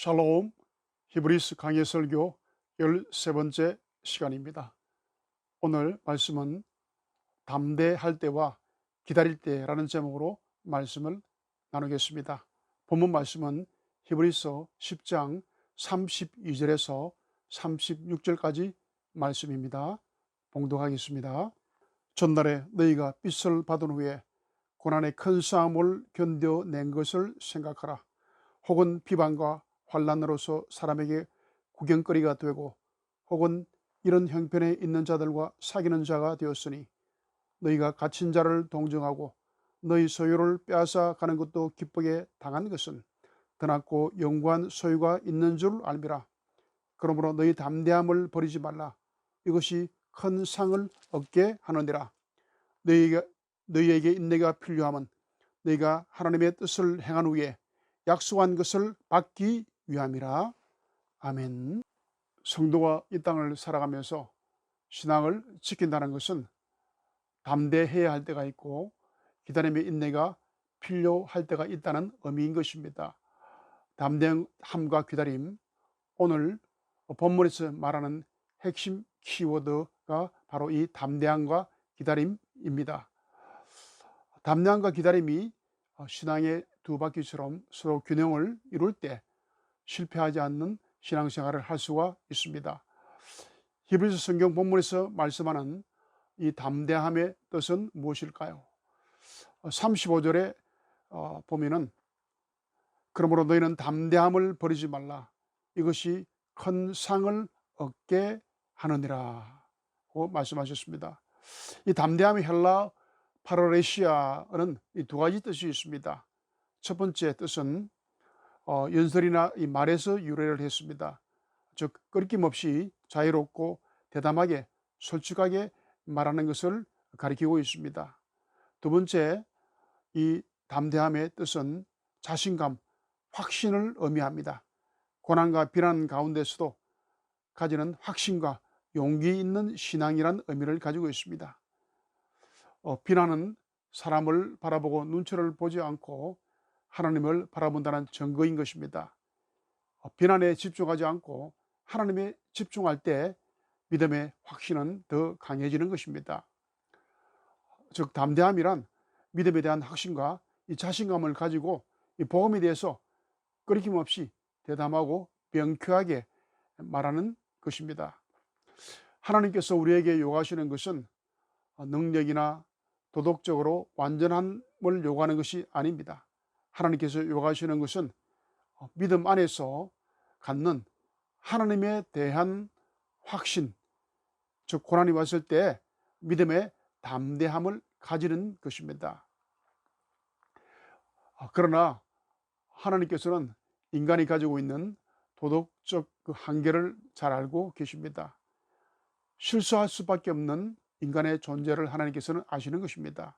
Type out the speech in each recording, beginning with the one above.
샬롬, 히브리스 강해 설교 13번째 시간입니다. 오늘 말씀은 담대할 때와 기다릴 때라는 제목으로 말씀을 나누겠습니다. 본문 말씀은 히브리서 10장 32절에서 36절까지 말씀입니다. 봉독하겠습니다. 전날에 너희가 빚을 받은 후에 고난의 큰 싸움을 견뎌낸 것을 생각하라. 혹은 비방과 환난으로서 사람에게 구경거리가 되고 혹은 이런 형편에 있는 자들과 사귀는 자가 되었으니 너희가 갇힌 자를 동정하고 너희 소유를 빼앗아 가는 것도 기쁘게 당한 것은 더 낫고 영구한 소유가 있는 줄 알미라. 그러므로 너희 담대함을 버리지 말라. 이것이 큰 상을 얻게 하느니라. 너희에게 인내가 필요함은 너희가 하나님의 뜻을 행한 후에 약속한 것을 받기 위함이라. 아멘. 성도가 이 땅을 살아가면서 신앙을 지킨다는 것은 담대해야 할 때가 있고 기다림의 인내가 필요할 때가 있다는 의미인 것입니다. 담대함과 기다림, 오늘 본문에서 말하는 핵심 키워드가 바로 이 담대함과 기다림입니다. 담대함과 기다림이 신앙의 두 바퀴처럼 서로 균형을 이룰 때 실패하지 않는 신앙생활을 할 수가 있습니다. 히브리서 성경 본문에서 말씀하는 이 담대함의 뜻은 무엇일까요? 35절에 보면은 그러므로 너희는 담대함을 버리지 말라. 이것이 큰 상을 얻게 하느니라고 말씀하셨습니다. 이 담대함의 헬라 파라레시아는 이 두 가지 뜻이 있습니다. 첫 번째 뜻은 연설이나 이 말에서 유래를 했습니다. 즉 끊김없이 자유롭고 대담하게 솔직하게 말하는 것을 가리키고 있습니다. 두 번째, 이 담대함의 뜻은 자신감, 확신을 의미합니다. 고난과 비난 가운데서도 가지는 확신과 용기 있는 신앙이란 의미를 가지고 있습니다. 비난은 사람을 바라보고 눈치를 보지 않고 하나님을 바라본다는 증거인 것입니다. 비난에 집중하지 않고 하나님에 집중할 때 믿음의 확신은 더 강해지는 것입니다. 즉 담대함이란 믿음에 대한 확신과 이 자신감을 가지고 이 복음에 대해서 끊김없이 대담하고 명쾌하게 말하는 것입니다. 하나님께서 우리에게 요구하시는 것은 능력이나 도덕적으로 완전함을 요구하는 것이 아닙니다. 하나님께서 요구하시는 것은 믿음 안에서 갖는 하나님에 대한 확신, 즉 고난이 왔을 때 믿음의 담대함을 가지는 것입니다. 그러나 하나님께서는 인간이 가지고 있는 도덕적 그 한계를 잘 알고 계십니다. 실수할 수밖에 없는 인간의 존재를 하나님께서는 아시는 것입니다.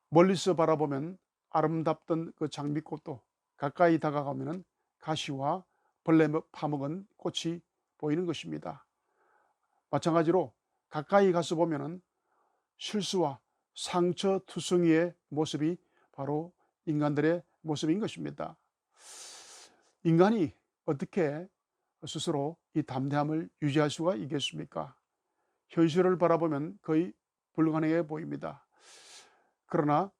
멀리서 바라보면 아름답던 그 장미꽃도 가까이 다가가면 가시와 벌레 파먹은 꽃이 보이는 것입니다. 마찬가지로 가까이 가서 보면 실수와 상처 투성이의 모습이 바로 인간들의 모습인 것입니다. 인간이 어떻게 스스로 이 담대함을 유지할 수가 있겠습니까? 현실을 바라보면 거의 불가능해 보입니다. 그러나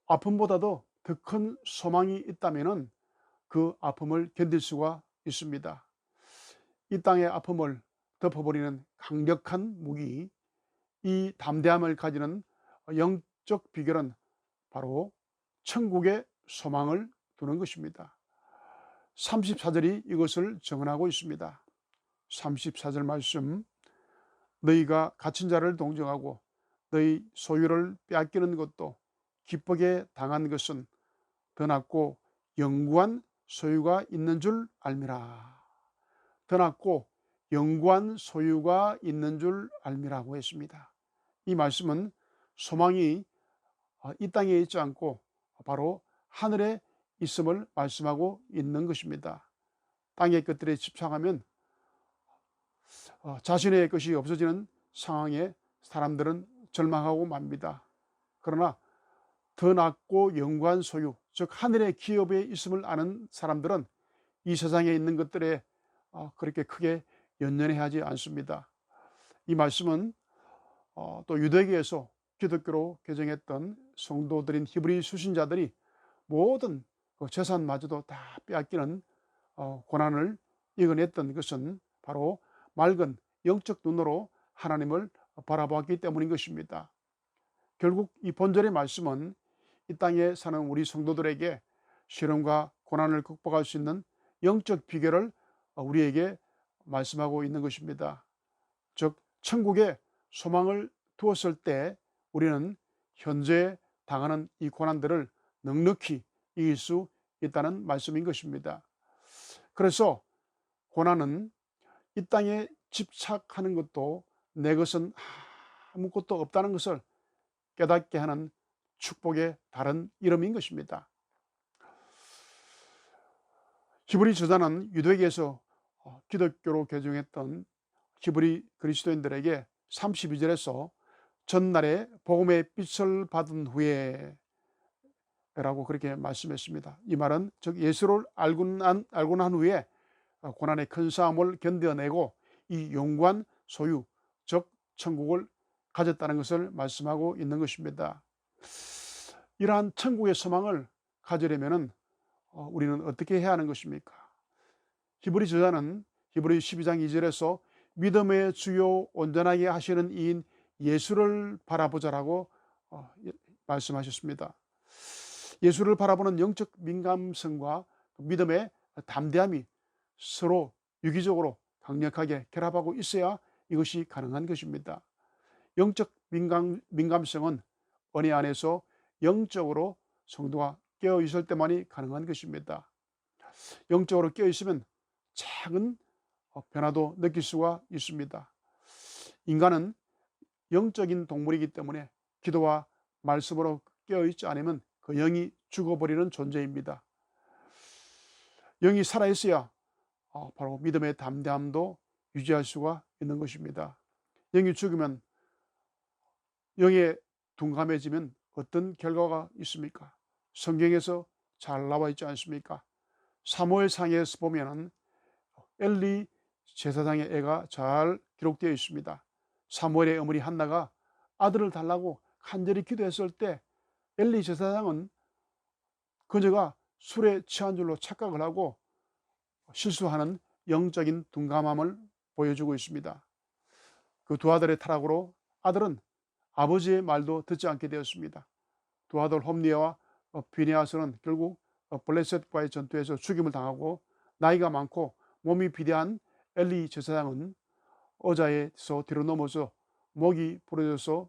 아픔보다도 더 큰 소망이 있다면 그 아픔을 견딜 수가 있습니다. 이 땅의 아픔을 덮어버리는 강력한 무기, 이 담대함을 가지는 영적 비결은 바로 천국의 소망을 두는 것입니다. 34절이 이것을 증언하고 있습니다. 34절 말씀, 너희가 갇힌 자를 동정하고 너희 소유를 빼앗기는 것도 기쁘게 당한 것은 더 낫고 영구한 소유가 있는 줄 알미라. 더 낫고 영구한 소유가 있는 줄 알미라고 했습니다. 이 말씀은 소망이 이 땅에 있지 않고 바로 하늘에 있음을 말씀하고 있는 것입니다. 땅의 것들에 집착하면 자신의 것이 없어지는 상황에 사람들은 절망하고 맙니다. 그러나 더 낫고 영구한 소유, 즉 하늘의 기업에 있음을 아는 사람들은 이 세상에 있는 것들에 그렇게 크게 연연해하지 않습니다. 이 말씀은 또 유대교에서 기독교로 개정했던 성도들인 히브리 수신자들이 모든 그 재산마저도 다 빼앗기는 고난을 이겨냈던 것은 바로 맑은 영적 눈으로 하나님을 바라보았기 때문인 것입니다. 결국 이 본절의 말씀은 이 땅에 사는 우리 성도들에게 시련과 고난을 극복할 수 있는 영적 비결을 우리에게 말씀하고 있는 것입니다. 즉 천국에 소망을 두었을 때 우리는 현재 당하는 이 고난들을 넉넉히 이길 수 있다는 말씀인 것입니다. 그래서 고난은 이 땅에 집착하는 것도 내 것은 아무것도 없다는 것을 깨닫게 하는 축복의 다른 이름인 것입니다. 히브리 저자는 유대교에서 기독교로 개종했던 히브리 그리스도인들에게 32절에서 전날에 복음의 빛을 받은 후에 라고 그렇게 말씀했습니다. 이 말은 즉 예수를 알고 난 후에 고난의 큰 싸움을 견뎌내고 이 영광 소유 즉 천국을 가졌다는 것을 말씀하고 있는 것입니다. 이러한 천국의 소망을 가지려면 우리는 어떻게 해야 하는 것입니까? 히브리 저자는 히브리 12장 2절에서 믿음의 주요 온전하게 하시는 이인 예수를 바라보자라고 말씀하셨습니다. 예수를 바라보는 영적 민감성과 믿음의 담대함이 서로 유기적으로 강력하게 결합하고 있어야 이것이 가능한 것입니다. 영적 민감성은 은혜 안에서 영적으로 성도가 깨어 있을 때만이 가능한 것입니다. 영적으로 깨어 있으면 작은 변화도 느낄 수가 있습니다. 인간은 영적인 동물이기 때문에 기도와 말씀으로 깨어 있지 않으면 그 영이 죽어버리는 존재입니다. 영이 살아있어야 바로 믿음의 담대함도 유지할 수가 있는 것입니다. 영이 죽으면, 영에 둔감해지면 어떤 결과가 있습니까? 성경에서 잘 나와 있지 않습니까? 사무엘상에서 보면은 엘리 제사장의 애가 잘 기록되어 있습니다. 사무엘의 어머니 한나가 아들을 달라고 간절히 기도했을 때 엘리 제사장은 그녀가 술에 취한 줄로 착각을 하고 실수하는 영적인 둔감함을 보여주고 있습니다. 그 두 아들의 타락으로 아들은 아버지의 말도 듣지 않게 되었습니다. 두 아들 홈리와 비네아스는 결국 블레셋과의 전투에서 죽임을 당하고 나이가 많고 몸이 비대한 엘리 제사장은 의자에서 뒤로 넘어져 목이 부러져서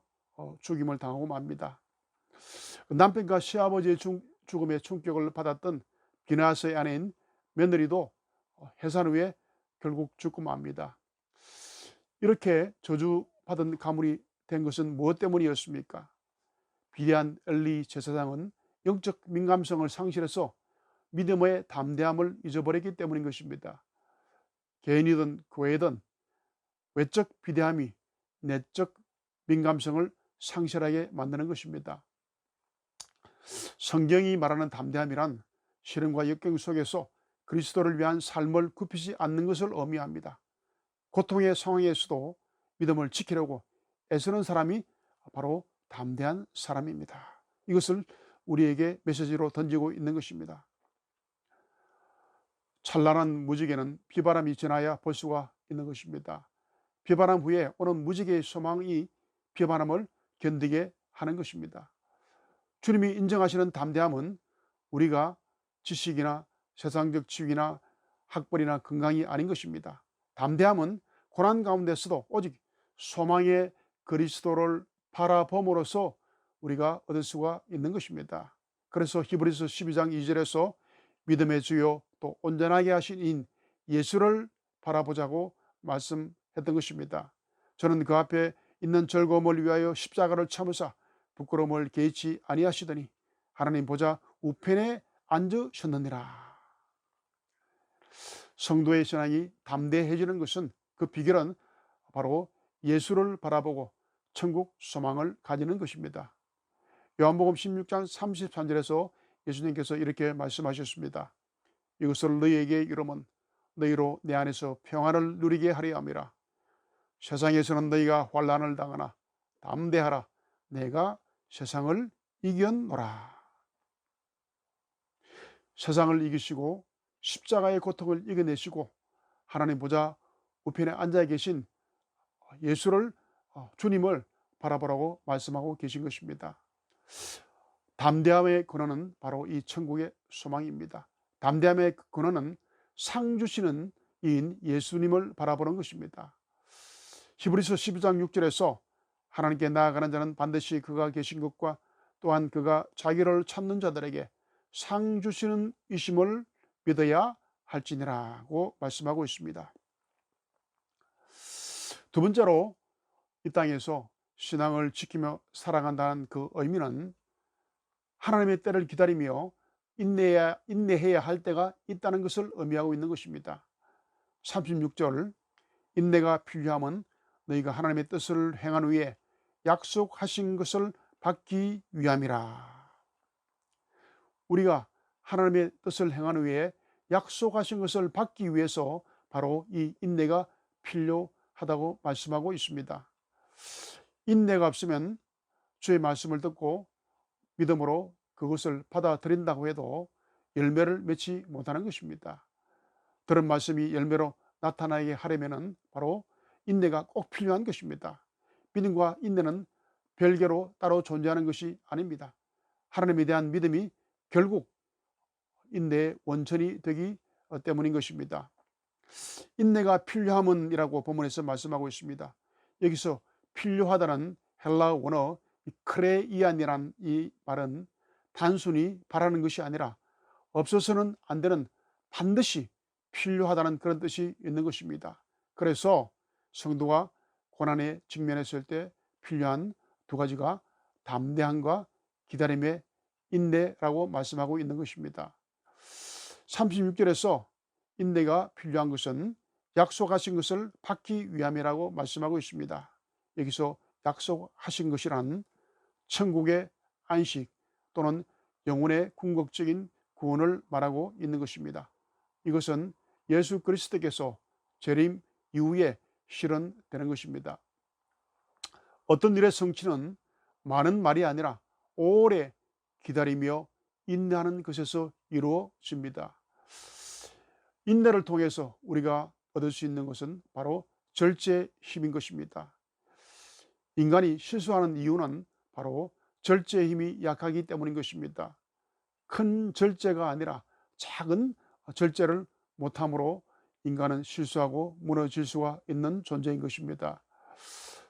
죽임을 당하고 맙니다. 남편과 시아버지의 죽음의 충격을 받았던 비네아스의 아내인 며느리도 해산 후에 결국 죽고 맙니다. 이렇게 저주받은 가문이 된 것은 무엇 때문이었습니까? 비대한 엘리 제사장은 영적 민감성을 상실해서 믿음의 담대함을 잊어버렸기 때문인 것입니다. 개인이든 교회든 외적 비대함이 내적 민감성을 상실하게 만드는 것입니다. 성경이 말하는 담대함이란 시련과 역경 속에서 그리스도를 위한 삶을 굽히지 않는 것을 의미합니다. 고통의 상황에서도 믿음을 지키려고 애쓰는 사람이 바로 담대한 사람입니다. 이것을 우리에게 메시지로 던지고 있는 것입니다. 찬란한 무지개는 비바람이 지나야 볼 수가 있는 것입니다. 비바람 후에 오는 무지개의 소망이 비바람을 견디게 하는 것입니다. 주님이 인정하시는 담대함은 우리가 지식이나 세상적 지위나 학벌이나 건강이 아닌 것입니다. 담대함은 고난 가운데서도 오직 소망의 그리스도를 바라봄으로써 우리가 얻을 수가 있는 것입니다. 그래서 히브리서 12장 2절에서 믿음의 주요 또 온전하게 하신 인 예수를 바라보자고 말씀했던 것입니다. 저는 그 앞에 있는 즐거움을 위하여 십자가를 참으사 부끄러움을 개의치 아니하시더니 하나님 보좌 우편에 앉으셨느니라. 성도의 신앙이 담대해지는 것은, 그 비결은 바로 예수를 바라보고 천국 소망을 가지는 것입니다. 요한복음 16장 33절에서 예수님께서 이렇게 말씀하셨습니다. 이것을 너희에게 이루면 너희로 내 안에서 평안을 누리게 하려 함이라. 세상에서는 너희가 환난을 당하나 담대하라. 내가 세상을 이겼노라. 세상을 이기시고 십자가의 고통을 이겨내시고 하나님 보좌 우편에 앉아 계신 예수를, 주님을 바라보라고 말씀하고 계신 것입니다. 담대함의 근원은 바로 이 천국의 소망입니다. 담대함의 근원은 상 주시는 이인 예수님을 바라보는 것입니다. 히브리서 12장 6절에서 하나님께 나아가는 자는 반드시 그가 계신 것과 또한 그가 자기를 찾는 자들에게 상 주시는 이심을 믿어야 할지니라고 말씀하고 있습니다. 두 번째로 이 땅에서 신앙을 지키며 살아간다는 그 의미는 하나님의 때를 기다리며 인내해야 할 때가 있다는 것을 의미하고 있는 것입니다. 36절, 인내가 필요함은 너희가 하나님의 뜻을 행한 후에 약속하신 것을 받기 위함이라. 우리가 하나님의 뜻을 행한 후에 약속하신 것을 받기 위해서 바로 이 인내가 필요하다고 말씀하고 있습니다. 인내가 없으면 주의 말씀을 듣고 믿음으로 그것을 받아들인다고 해도 열매를 맺지 못하는 것입니다. 들은 말씀이 열매로 나타나게 하려면 바로 인내가 꼭 필요한 것입니다. 믿음과 인내는 별개로 따로 존재하는 것이 아닙니다. 하나님에 대한 믿음이 결국 인내의 원천이 되기 때문인 것입니다. 인내가 필요함은이라고 본문에서 말씀하고 있습니다. 여기서 필요하다는 헬라어 원어 크레이안이라는 이 말은 단순히 바라는 것이 아니라 없어서는 안 되는, 반드시 필요하다는 그런 뜻이 있는 것입니다. 그래서 성도가 고난에 직면했을 때 필요한 두 가지가 담대함과 기다림의 인내라고 말씀하고 있는 것입니다. 36절에서 인내가 필요한 것은 약속하신 것을 받기 위함이라고 말씀하고 있습니다. 여기서 약속하신 것이란 천국의 안식 또는 영혼의 궁극적인 구원을 말하고 있는 것입니다. 이것은 예수 그리스도께서 재림 이후에 실현되는 것입니다. 어떤 일의 성취는 많은 말이 아니라 오래 기다리며 인내하는 것에서 이루어집니다. 인내를 통해서 우리가 얻을 수 있는 것은 바로 절제의 힘인 것입니다. 인간이 실수하는 이유는 바로 절제의 힘이 약하기 때문인 것입니다. 큰 절제가 아니라 작은 절제를 못함으로 인간은 실수하고 무너질 수가 있는 존재인 것입니다.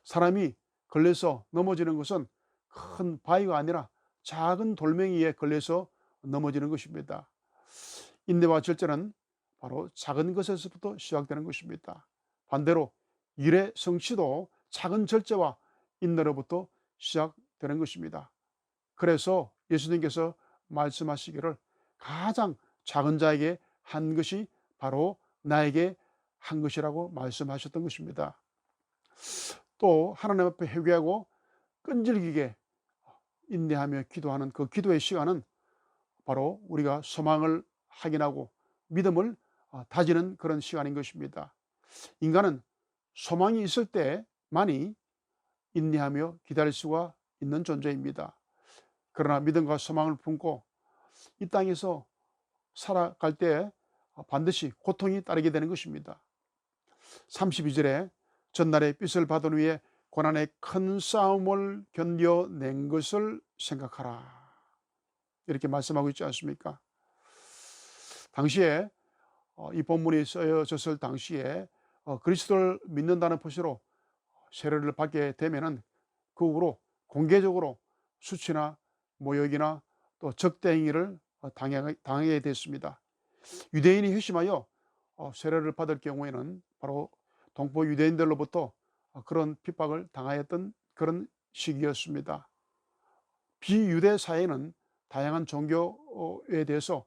사람이 걸려서 넘어지는 것은 큰 바위가 아니라 작은 돌멩이에 걸려서 넘어지는 것입니다. 인내와 절제는 바로 작은 것에서부터 시작되는 것입니다. 반대로 일의 성취도 작은 절제와 인내로부터 시작되는 것입니다. 그래서 예수님께서 말씀하시기를 가장 작은 자에게 한 것이 바로 나에게 한 것이라고 말씀하셨던 것입니다. 또 하나님 앞에 회개하고 끈질기게 인내하며 기도하는 그 기도의 시간은 바로 우리가 소망을 확인하고 믿음을 다지는 그런 시간인 것입니다. 인간은 소망이 있을 때만이 인내하며 기다릴 수가 있는 존재입니다. 그러나 믿음과 소망을 품고 이 땅에서 살아갈 때 반드시 고통이 따르게 되는 것입니다. 32절에 전날의 빚을 받은 후에 고난의 큰 싸움을 견뎌낸 것을 생각하라. 이렇게 말씀하고 있지 않습니까? 당시에 이 본문이 쓰여졌을 당시에 그리스도를 믿는다는 표시로 세례를 받게 되면은 그 후로 공개적으로 수치나 모욕이나 또 적대행위를 당하게 됐습니다. 유대인이 회심하여 세례를 받을 경우에는 바로 동포 유대인들로부터 그런 핍박을 당하였던 그런 시기였습니다. 비유대 사회는 다양한 종교에 대해서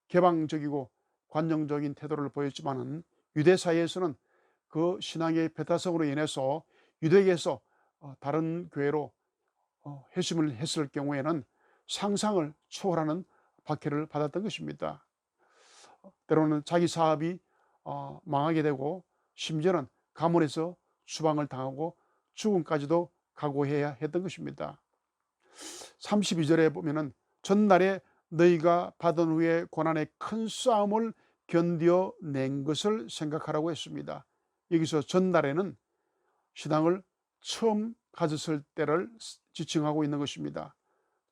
개방적이고 관용적인 태도를 보였지만은 유대 사회에서는 그 신앙의 배타성으로 인해서 유대계에서 다른 교회로 회심을 했을 경우에는 상상을 초월하는 박해를 받았던 것입니다. 때로는 자기 사업이 망하게 되고 심지어는 가문에서 추방을 당하고 죽음까지도 각오해야 했던 것입니다. 32절에 보면은 전날에 너희가 받은 후에 고난의 큰 싸움을 견뎌낸 것을 생각하라고 했습니다. 여기서 전날에는 신앙을 처음 가졌을 때를 지칭하고 있는 것입니다.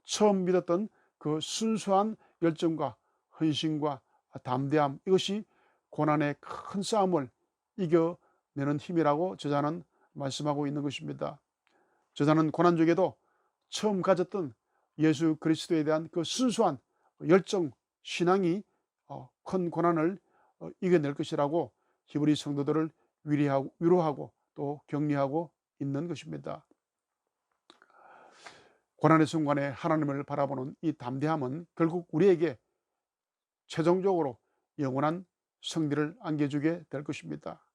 처음 믿었던 그 순수한 열정과 헌신과 담대함, 이것이 고난의 큰 싸움을 이겨내는 힘이라고 저자는 말씀하고 있는 것입니다. 저자는 고난 중에도 처음 가졌던 예수 그리스도에 대한 그 순수한 열정, 신앙이 큰 고난을 이겨낼 것이라고 히브리 성도들을 위로하고 또 격려하고 있는 것입니다. 고난의 순간에 하나님을 바라보는 이 담대함은 결국 우리에게 최종적으로 영원한 승리를 안겨주게 될 것입니다.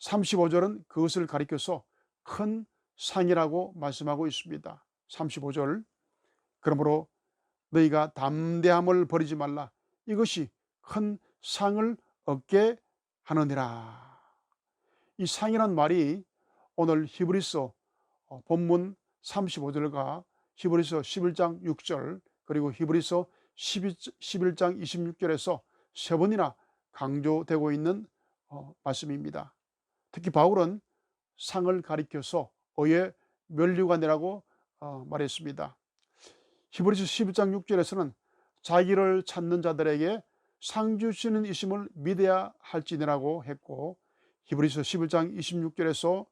35절은 그것을 가리켜서 큰 상이라고 말씀하고 있습니다. 35절, 그러므로 너희가 담대함을 버리지 말라. 이것이 큰 상을 얻게 하느니라. 이 상이란 말이 오늘 히브리서 본문 35절과 히브리서 11장 6절 그리고 히브리서 11장 26절에서 세 번이나 강조되고 있는 말씀입니다. 특히 바울은 상을 가리켜서 의의 면류관이라고 말했습니다. 히브리서 11장 6절에서는 자기를 찾는 자들에게 상 주시는 이심을 믿어야 할지니라고 했고, 히브리서 11장 26절에서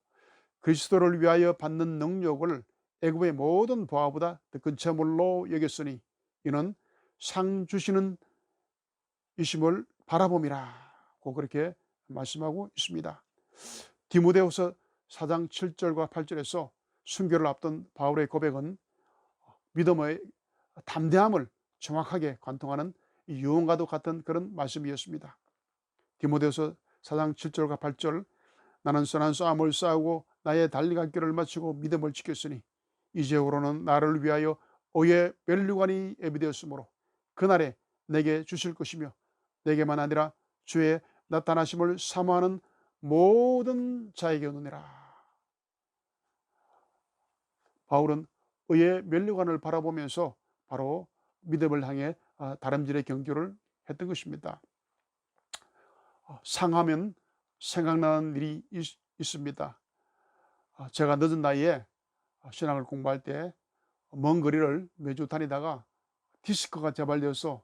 그리스도를 위하여 받는 능력을 애굽의 모든 보화보다 더 큰 재물로 여겼으니 이는 상 주시는 이심을 바라봄이라고 그렇게 말씀하고 있습니다. 디모데후서 4장 7절과 8절에서 순교를 앞둔 바울의 고백은 믿음의 담대함을 정확하게 관통하는 유언과도 같은 그런 말씀이었습니다. 디모데후서 4장 7절과 8절, 나는 선한 싸움을 싸우고 나의 달려갈 길을 마치고 믿음을 지켰으니 이제후로는 나를 위하여 의의 면류관이 예비되었으므로 그날에 내게 주실 것이며 내게만 아니라 주의 나타나심을 사모하는 모든 자에게 오느니라. 바울은 의의 면류관을 바라보면서 바로 믿음을 향해 다름질의 경주를 했던 것입니다. 상하면 생각나는 일이 있습니다. 제가 늦은 나이에 신앙을 공부할 때 먼 거리를 매주 다니다가 디스크가 재발되어서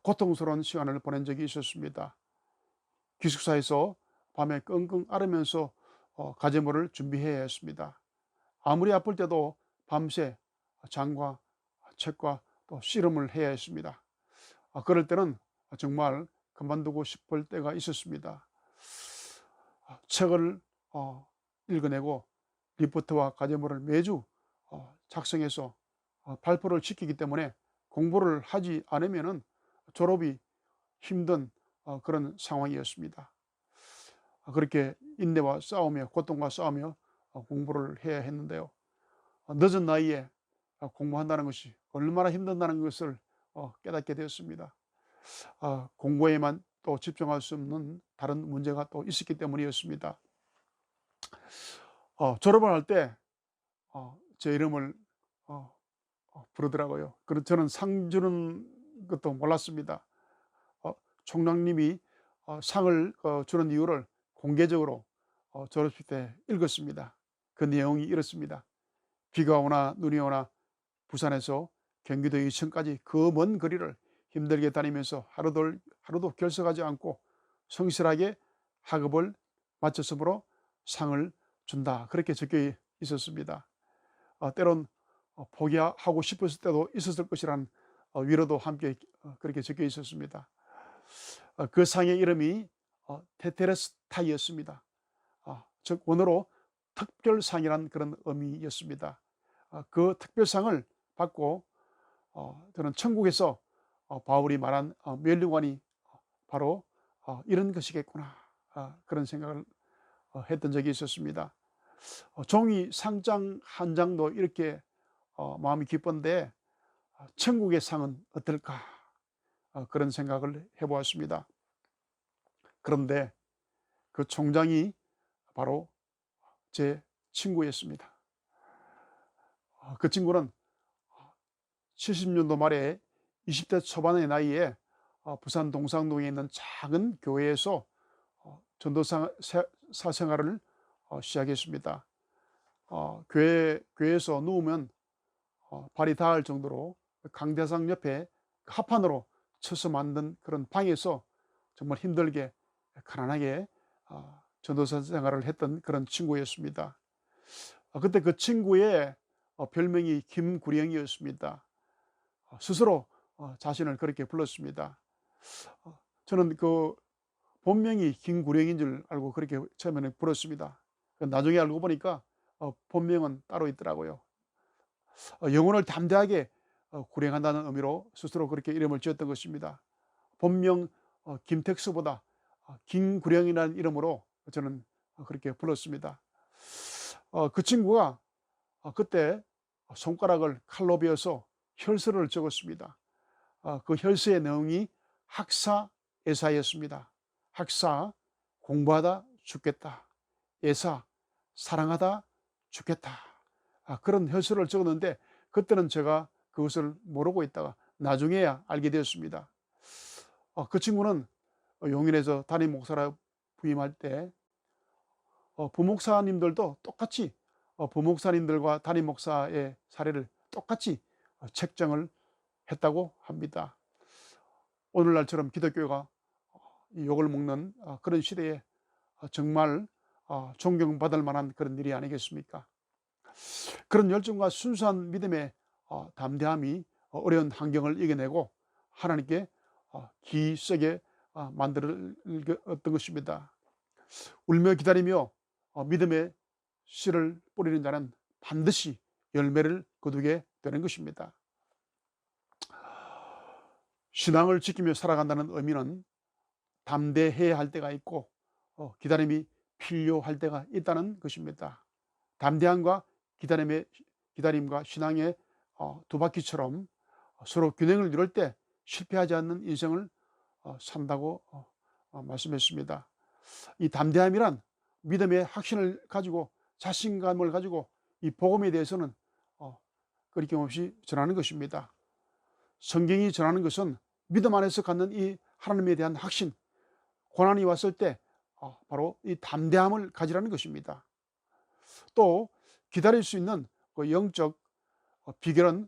고통스러운 시간을 보낸 적이 있었습니다. 기숙사에서 밤에 끙끙 앓으면서 가제물을 준비해야 했습니다. 아무리 아플 때도 밤새 장과 책과 또 씨름을 해야 했습니다. 그럴 때는 정말 그만두고 싶을 때가 있었습니다. 책을 읽어내고 리포트와 과제물을 매주 작성해서 발표를 시키기 때문에 공부를 하지 않으면 졸업이 힘든 그런 상황이었습니다. 그렇게 인내와 싸우며 고통과 싸우며 공부를 해야 했는데요. 늦은 나이에 공부한다는 것이 얼마나 힘든다는 것을 깨닫게 되었습니다. 공부에만 또 집중할 수 없는 다른 문제가 또 있었기 때문이었습니다. 졸업을 할 때 제 이름을 부르더라고요. 그래서 저는 상 주는 것도 몰랐습니다. 총장님이 상을 주는 이유를 공개적으로 졸업식 때 읽었습니다. 그 내용이 이렇습니다. 비가 오나 눈이 오나 부산에서 경기도 이천까지 그 먼 거리를 힘들게 다니면서 하루도 결석하지 않고 성실하게 학업을 마쳤으므로 상을 준다. 그렇게 적혀 있었습니다. 때론 포기하고 싶었을 때도 있었을 것이라는 위로도 함께 그렇게 적혀 있었습니다. 그 상의 이름이 테테레스타이였습니다. 즉 원어로 특별상이라는 그런 의미였습니다. 그 특별상을 받고 저는 천국에서 바울이 말한 면류관이 바로 이런 것이겠구나, 그런 생각을 했던 적이 있었습니다. 종이 상장 한 장도 이렇게 마음이 기쁜데 천국의 상은 어떨까, 그런 생각을 해보았습니다. 그런데 그 총장이 바로 제 친구였습니다. 그 친구는 70년도 말에 20대 초반의 나이에 부산 동상동에 있는 작은 교회에서 전도사 생활을 시작했습니다. 교회에서 누우면 발이 닿을 정도로 강대상 옆에 합판으로 쳐서 만든 그런 방에서 정말 힘들게 가난하게 전도사 생활을 했던 그런 친구였습니다. 그때 그 친구의 별명이 김구령이었습니다. 스스로 자신을 그렇게 불렀습니다. 저는 그 본명이 김구령인 줄 알고 그렇게 처음에는 불렀습니다. 나중에 알고 보니까 본명은 따로 있더라고요. 영혼을 담대하게 구령한다는 의미로 스스로 그렇게 이름을 지었던 것입니다. 본명 김택수보다 김구령이라는 이름으로 저는 그렇게 불렀습니다. 그 친구가 그때 손가락을 칼로 베어서 혈서를 적었습니다. 그 혈서의 내용이 학사 애사였습니다. 학사 공부하다 죽겠다. 애사 사랑하다 죽겠다. 그런 혈서를 적었는데 그때는 제가 그것을 모르고 있다가 나중에야 알게 되었습니다. 그 친구는 용인에서 담임 목사라 부임할 때 부목사님들도 똑같이 부목사님들과 담임 목사의 사례를 똑같이 책정을 했다고 합니다. 오늘날처럼 기독교가 욕을 먹는 그런 시대에 정말 존경받을 만한 그런 일이 아니겠습니까? 그런 열정과 순수한 믿음의 담대함이 어려운 환경을 이겨내고 하나님께 기세게 만들었던 것입니다. 울며 기다리며 믿음의 씨를 뿌리는 자는 반드시 열매를 거두게 되는 것입니다. 신앙을 지키며 살아간다는 의미는 담대해야 할 때가 있고 기다림이 필요할 때가 있다는 것입니다. 담대함과 기다림과 신앙의 두 바퀴처럼 서로 균형을 이룰 때 실패하지 않는 인생을 산다고 말씀했습니다. 이 담대함이란 믿음의 확신을 가지고 자신감을 가지고 이 복음에 대해서는 끊김없이 전하는 것입니다. 성경이 전하는 것은 믿음 안에서 갖는 이 하나님에 대한 확신, 고난이 왔을 때 바로 이 담대함을 가지라는 것입니다. 또 기다릴 수 있는 그 영적 비결은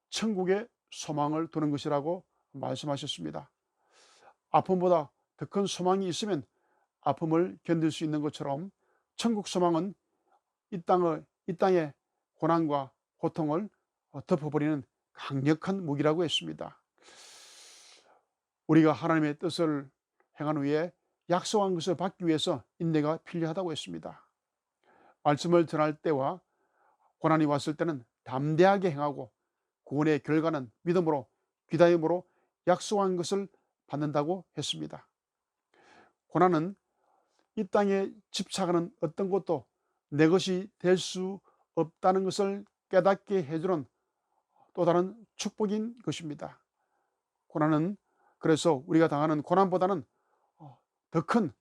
천국의 소망을 두는 것이라고 말씀하셨습니다. 아픔보다 더 큰 소망이 있으면 아픔을 견딜 수 있는 것처럼 천국 소망은 이 땅의 고난과 고통을 덮어버리는 강력한 무기라고 했습니다. 우리가 하나님의 뜻을 행한 후에 약속한 것을 받기 위해서 인내가 필요하다고 했습니다. 말씀을 전할 때와 고난이 왔을 때는 담대하게 행하고 구원의 결과는 믿음으로 기다림으로 약속한 것을 받는다고 했습니다. 고난은 이 땅에 집착하는 어떤 것도 내 것이 될 수 없다는 것을 깨닫게 해주는 또 다른 축복인 것입니다. 고난은 그래서 우리가 당하는 고난보다는 더 큰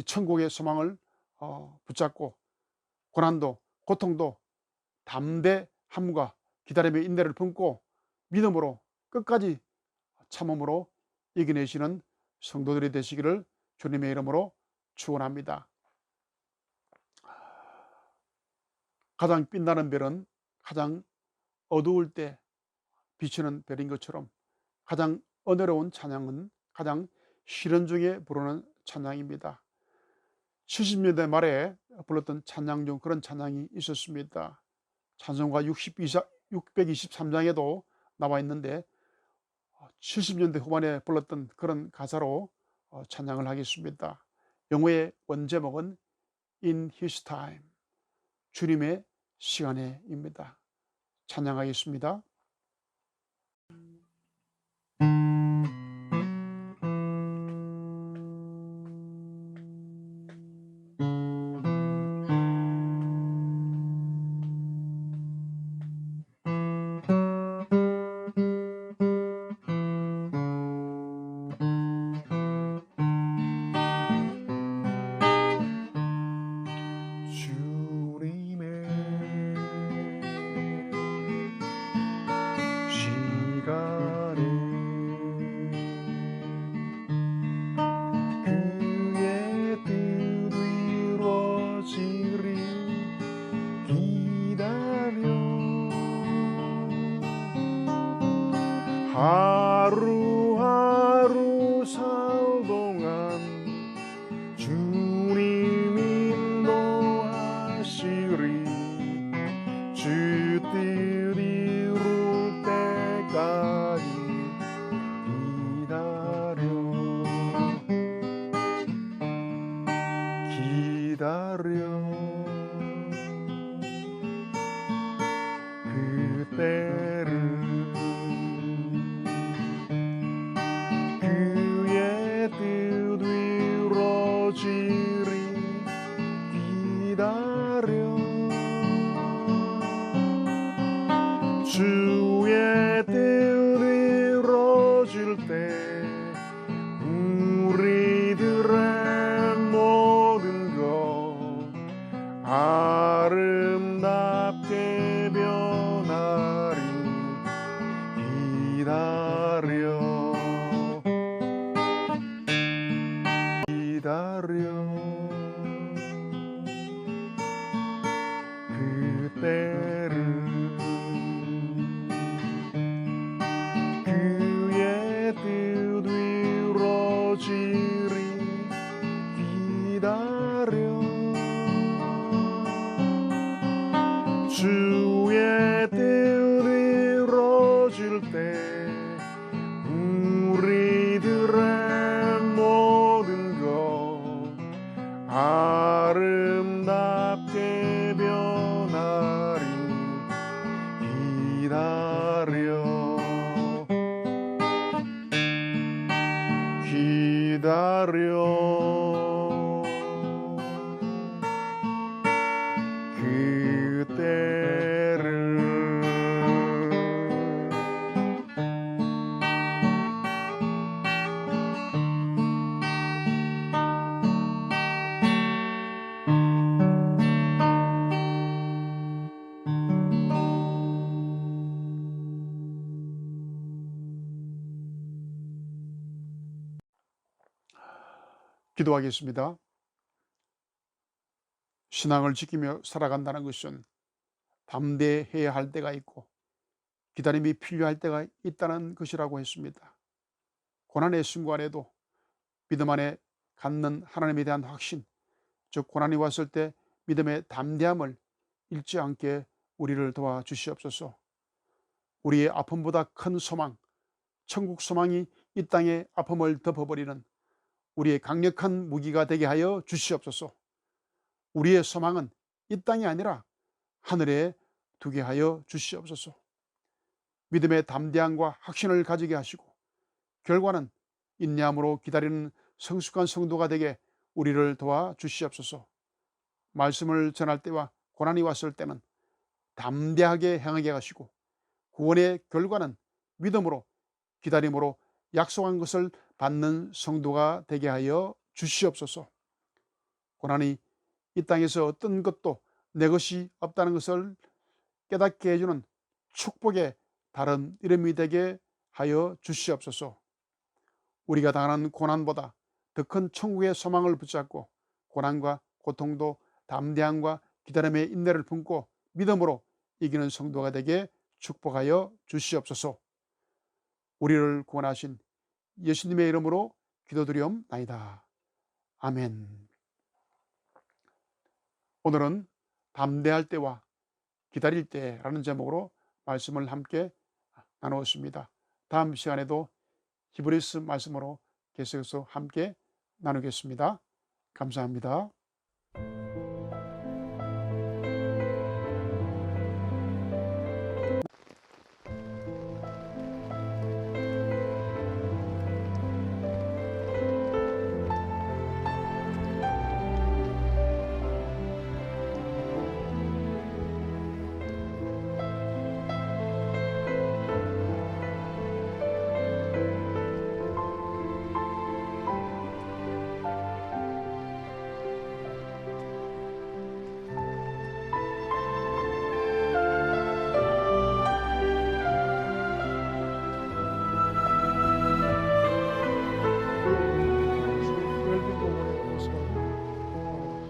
천국의 소망을 붙잡고 고난도 고통도 담대함과 기다림의 인내를 품고 믿음으로 끝까지 참음으로 이겨내시는 성도들이 되시기를 주님의 이름으로 축원합니다. 가장 빛나는 별은 가장 어두울 때 비치는 별인 것처럼 가장 은혜로운 찬양은 가장 시련 중에 부르는 찬양입니다. 70년대 말에 불렀던 찬양 중 그런 찬양이 있었습니다. 찬송가 623장에도 나와 있는데 70년대 후반에 불렀던 그런 가사로 찬양을 하겠습니다. 영어의 원제목은 In His Time, 주님의 시간에입니다. 찬양하겠습니다. 하루하루 살 동안 주님 인도하시리. 주 뜻 이룰 때까지 기다려 그때를 그의 뜻 이루어지리. 기다려 주의 뜻 이루어질 때 우리들의 모든 것 아름답게 변하리. 기다려 그때를 그의 뜻 이루어지리. 기다려 주의 뜻 이루어질 때 우리들의 모든 것 아름답게 변하리. 기다려 그때를 기도하겠습니다. 신앙을 지키며 살아간다는 것은 담대해야 할 때가 있고 기다림이 필요할 때가 있다는 것이라고 했습니다. 고난의 순간에도 믿음 안에 갖는 하나님에 대한 확신, 즉 고난이 왔을 때 믿음의 담대함을 잃지 않게 우리를 도와주시옵소서. 우리의 아픔보다 큰 소망, 천국 소망이 이 땅의 아픔을 덮어버리는 우리의 강력한 무기가 되게 하여 주시옵소서. 우리의 소망은 이 땅이 아니라 하늘에 두게 하여 주시옵소서. 믿음의 담대함과 확신을 가지게 하시고 결과는 인내함으로 기다리는 성숙한 성도가 되게 우리를 도와주시옵소서. 말씀을 전할 때와 고난이 왔을 때는 담대하게 행하게 하시고 구원의 결과는 믿음으로 기다림으로 약속한 것을 받는 성도가 되게 하여 주시옵소서. 고난이 이 땅에서 어떤 것도 내 것이 없다는 것을 깨닫게 해주는 축복의 다른 이름이 되게 하여 주시옵소서. 우리가 당하는 고난보다 더 큰 천국의 소망을 붙잡고 고난과 고통도 담대함과 기다림의 인내를 품고 믿음으로 이기는 성도가 되게 축복하여 주시옵소서. 우리를 구원하신 예수님의 이름으로 기도드리옵나이다. 아멘. 오늘은 담대할 때와 기다릴 때라는 제목으로 말씀을 함께 나누었습니다. 다음 시간에도 히브리서 말씀으로 계속해서 함께 나누겠습니다. 감사합니다.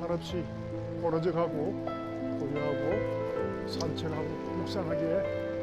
한없이 번어져가고 고요하고 산책하고 묵상하기에